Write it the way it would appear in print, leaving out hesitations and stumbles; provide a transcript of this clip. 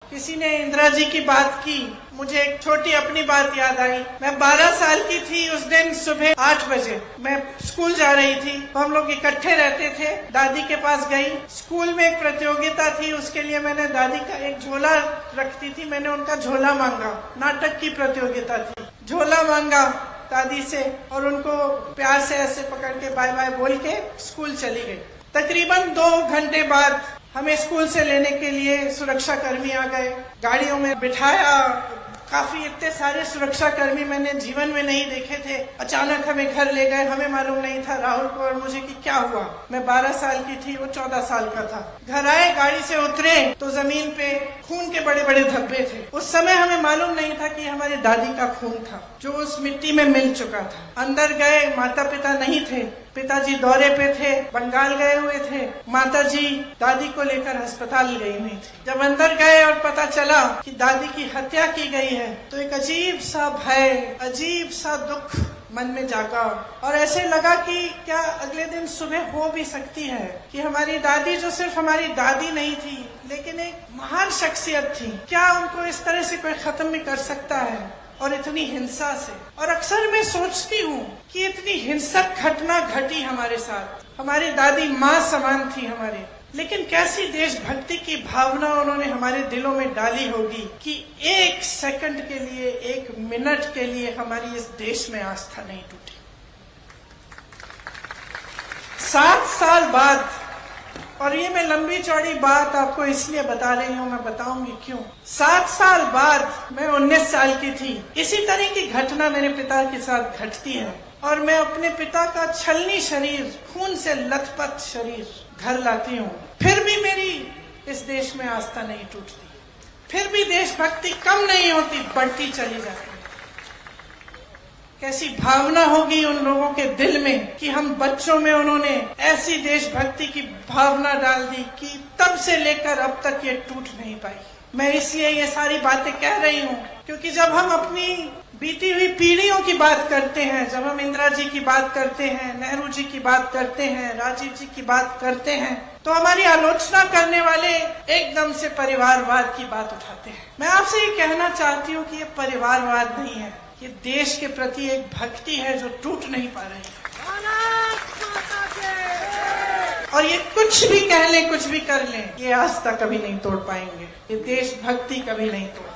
किसी ने इंदिरा जी की बात की, मुझे एक छोटी अपनी बात याद आई। मैं 12 साल की थी। उस दिन सुबह 8 बजे मैं स्कूल जा रही थी। तो हम लोग इकट्ठे रहते थे। दादी के पास गई। स्कूल में एक प्रतियोगिता थी, उसके लिए मैंने दादी का एक झोला रखती थी, मैंने उनका झोला मांगा। नाटक की प्रतियोगिता थी। झोला मांगा दादी से और उनको प्यार से ऐसे पकड़ के बाय बाय बोल के स्कूल चली गई। तकरीबन 2 घंटे बाद हमें स्कूल से लेने के लिए सुरक्षा कर्मी आ गए। गाड़ियों में बिठाया। काफी इतने सारे सुरक्षा कर्मी मैंने जीवन में नहीं देखे थे। अचानक हमें घर ले गए। हमें मालूम नहीं था, राहुल को और मुझे, कि क्या हुआ। मैं 12 साल की थी, वो 14 साल का था। घर आए, गाड़ी से उतरे तो जमीन पे खून के बड़े बड़े धब्बे थे। उस समय हमें मालूम नहीं था कि हमारी दादी का खून था जो उस मिट्टी में मिल चुका था। अंदर गए, माता पिता नहीं थे। पिताजी दौरे पे थे, बंगाल गए हुए थे। माताजी दादी को लेकर अस्पताल गई हुई थी। जब अंदर गए और पता चला कि दादी की हत्या की गई है तो एक अजीब सा भय, अजीब सा दुख मन में जागा और ऐसे लगा कि क्या अगले दिन सुबह हो भी सकती है कि हमारी दादी, जो सिर्फ हमारी दादी नहीं थी लेकिन एक महान शख्सियत थी, क्या उनको इस तरह से कोई खत्म भी कर सकता है और इतनी हिंसा से। और अक्सर मैं सोचती हूँ कि इतनी हिंसक घटना घटी हमारे साथ। हमारी दादी माँ समान थी हमारे, लेकिन कैसी देशभक्ति की भावना उन्होंने हमारे दिलों में डाली होगी कि 1 सेकंड के लिए, 1 मिनट के लिए हमारी इस देश में आस्था नहीं टूटी। 7 साल बाद, और ये मैं लंबी चौड़ी बात आपको इसलिए बता रही हूँ, मैं बताऊंगी क्यों। 7 साल बाद मैं 19 साल की थी। इसी तरह की घटना मेरे पिता के साथ घटती है और मैं अपने पिता का छलनी शरीर, खून से लथपथ शरीर घर लाती हूँ। फिर भी मेरी इस देश में आस्था नहीं टूटती, फिर भी देशभक्ति कम नहीं होती, बढ़ती चली जाती है। कैसी भावना होगी उन लोगों के दिल में कि हम बच्चों में उन्होंने ऐसी देशभक्ति की भावना डाल दी कि तब से लेकर अब तक ये टूट नहीं पाई। मैं इसलिए ये सारी बातें कह रही हूँ क्योंकि जब हम अपनी बीती हुई पीढ़ियों की बात करते हैं, जब हम इंदिरा जी की बात करते हैं, नेहरू जी की बात करते हैं, राजीव जी की बात करते हैं, तो हमारी आलोचना करने वाले एकदम से परिवारवाद की बात उठाते हैं। मैं आपसे ये कहना चाहती हूँ कि ये परिवारवाद नहीं है, ये देश के प्रति एक भक्ति है जो टूट नहीं पा रही है। और ये कुछ भी कह लें, कुछ भी कर लें, ये आस्था कभी नहीं तोड़ पाएंगे, ये देशभक्ति कभी नहीं तोड़